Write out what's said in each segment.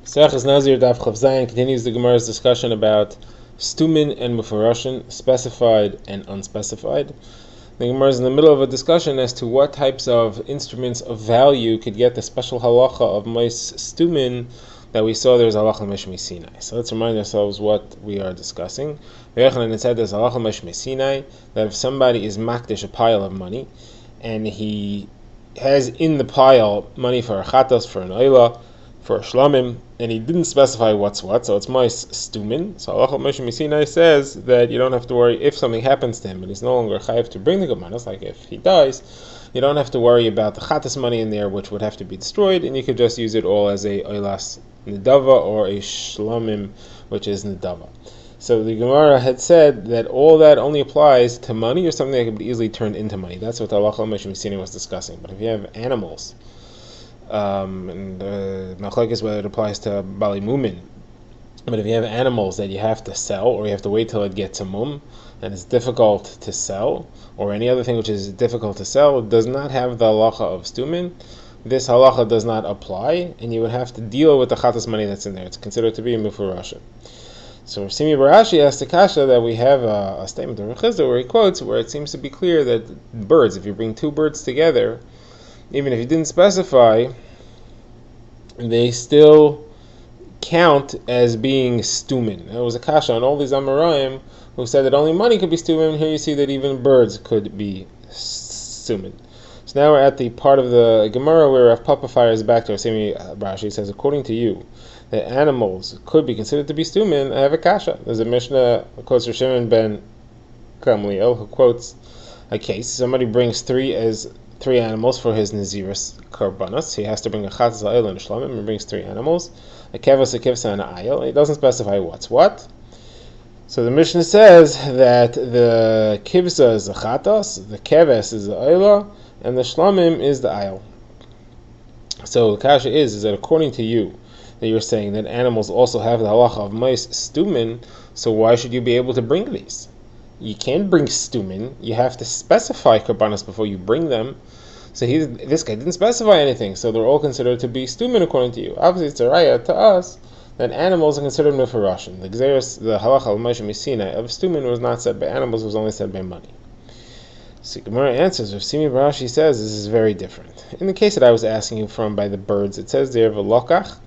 Sechus Nazir Daf continues the Gemara's discussion about stumin and mufarashin, specified and unspecified. The Gemara is in the middle of a discussion as to what types of instruments of value could get the special halacha of mais stumin that we saw there's halacha meshmi Sinai. So let's remind ourselves what we are discussing. It said there's halacha meshmi Sinai that if somebody is makdish a pile of money and he has in the pile money for a chatos, for an oila, for a shlamim, and he didn't specify what's what, so it's mais stumin. So halacha meshmi Sinai says that you don't have to worry if something happens to him and he's no longer chayiv to bring the gemanas, like if he dies, you don't have to worry about the chatas money in there, which would have to be destroyed, and you could just use it all as a oilas nidava or a shlamim, which is nidava. So the Gemara had said that all that only applies to money or something that can be easily turned into money. That's what the halacha meshmi Sinai was discussing. But if you have animals, and machlokes whether it applies to bali mumin, but if you have animals that you have to sell or you have to wait till it gets a mum and it's difficult to sell, or any other thing which is difficult to sell, it does not have the halacha of stumin. This halacha does not apply, and you would have to deal with the chatas money that's in there. It's considered to be a mufurashin. So Simi Barashi asked the kasha that we have a statement of Rechizda where he quotes where it seems to be clear that birds, if you bring two birds together, even if you didn't specify, they still count as being stumin. There was a kasha on all these Amoraim who said that only money could be stumin. Here you see that even birds could be stumin. So now we're at the part of the Gemara where Rav Papa fires back to Simi Barashi. He says, according to you, that animals could be considered to be stumin. I have a kasha. There's a Mishnah, quotes Shimon ben Gamliel, who quotes a case. Somebody brings three animals for his Naziris karbanos. He has to bring a chatzis ha'il and a shlamim, and brings three animals, a kevas, a kivsa, and an ayil. He doesn't specify what's what. So the Mishnah says that the kivsa is the chatos, the keves is the ayla, and the shlamim is the ayil. So the kasha is that according to you, that you're saying that animals also have the halacha of mais stumin, so why should you be able to bring these? You can't bring stumin. You have to specify karbanos before you bring them. So this guy didn't specify anything, so they're all considered to be stumin according to you. Obviously, it's a raya to us that animals are considered mefarashim. The gzeres, the halacha of Moshe Sinai of stumin was not said by animals; it was only said by money. So Gemara answers, Rav Simi Barashi says this is very different. In the case that I was asking you from by the birds, it says there v'lokach,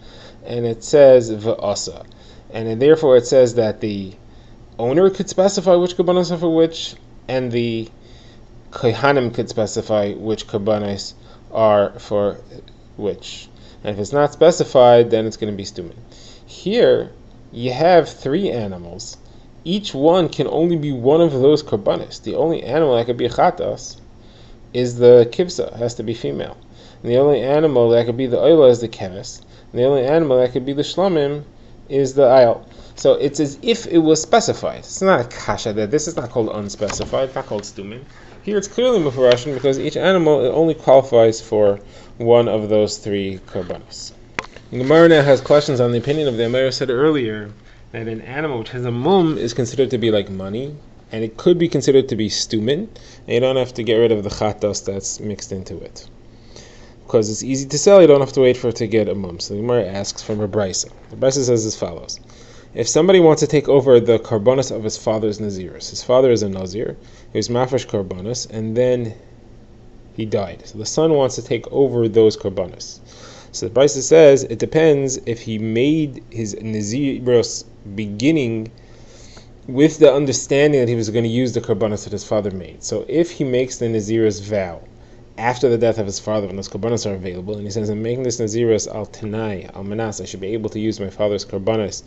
and it says v'asa, and therefore it says that the owner could specify which karbanos are for which, and the kohanim could specify which karbanos are for which. And if it's not specified, then it's going to be stumin. Here, you have three animals. Each one can only be one of those karbanos. The only animal that could be a chatas is the kivsa, has to be female. And the only animal that could be the oila is the keves. And the only animal that could be the shlamim is the ayil. So it's as if it was specified. It's not a kasha that this is not called unspecified, it's not called stumin. Here it's clearly mufurashin because each animal only qualifies for one of those three karbanos. Gemara now has questions on the opinion of the Amir said earlier that an animal which has a mum is considered to be like money, and it could be considered to be stumin, and you don't have to get rid of the chatos that's mixed into it. Because it's easy to sell, you don't have to wait for it to get a mum. So the Gemara asks from a brisa. The brisa says as follows. If somebody wants to take over the karbonos of his father's naziris, his father is a nazir, he was mafresh karbonos, and then he died. So the son wants to take over those karbonos. So the brisa says it depends if he made his naziros beginning with the understanding that he was going to use the karbonos that his father made. So if he makes the naziris vow after the death of his father, when those karbanos are available, and he says, I'm making this naziris al tanai, al manas, I should be able to use my father's karbanos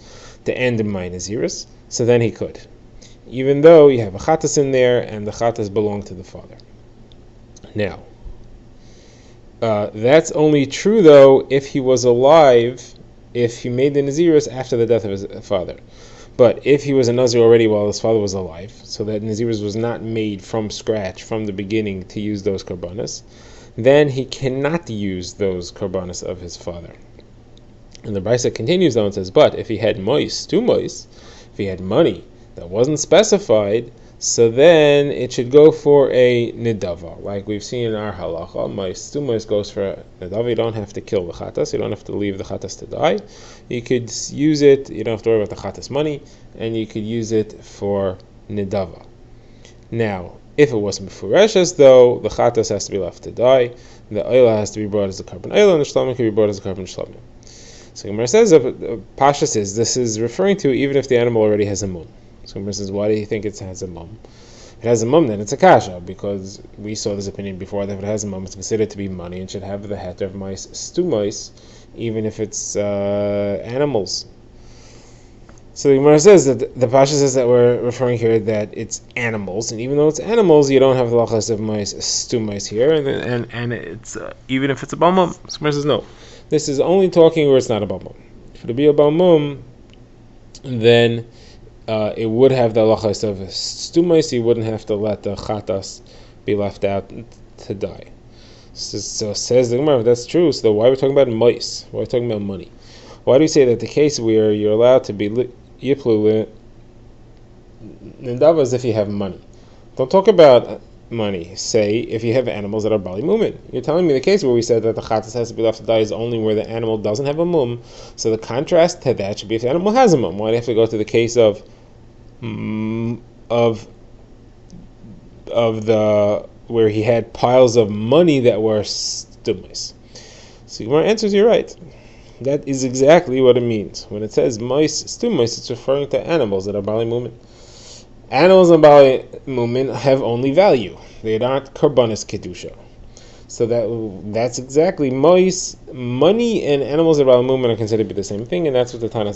to end my naziris, so then he could. Even though you have a chatas in there, and the chatas belong to the father. Now, that's only true, though, if he was alive, if he made the naziris after the death of his father. But if he was a Nazir already while his father was alive, so that Naziris was not made from scratch, from the beginning, to use those karbanos, then he cannot use those karbanos of his father. And the Brisa continues though and says, but if he had mois, two mois, if he had money that wasn't specified, so then it should go for a nidava, like we've seen in our halacha. Stumois goes for a nidava. You don't have to kill the chatas. You don't have to leave the chatas to die. You could use it. You don't have to worry about the chatas money, and you could use it for nidava. Now, if it wasn't mefureshes, though, the chatas has to be left to die. The oila has to be brought as a carbon oila, and the shlamim can be brought as a carbon shlamim. So Gemara says, Pasha says, this is referring to even if the animal already has a mum. So Gemara says, why do you think it has a mum? If it has a mum, then it's a kasha, because we saw this opinion before that if it has a mum, it's considered to be money and should have the heter of mice, stumais, even if it's animals. So the Gemara says that the Pasha says that we're referring here that it's animals, and even though it's animals, you don't have the lachas of mice, stumais here, and it's even if it's a balmum. So Gemara says no. This is only talking where it's not a balmum. If it would be a balmum, then it would have the lachas of stumais. You wouldn't have to let the chatas be left out to die. So says the Gemara, that's true. So why are we talking about mice? Why are we talking about money? Why do we say that the case where you're allowed to be yiplu nidava is if you have money? Don't talk about money. Say if you have animals that are bali mumin. You're telling me the case where we said that the chatas has to be left to die is only where the animal doesn't have a mum. So the contrast to that should be if the animal has a mum. Why do you have to go to the case of the where he had piles of money that were stumis? So Gemara answers, you're right. That is exactly what it means. When it says mice, stumis, it's referring to animals that are bali mumin. Animals and bali mumin have only value. They are not karbanis kedusha. So that's exactly mice, money, and animals that are bali mumin are considered to be the same thing, and that's what the Tana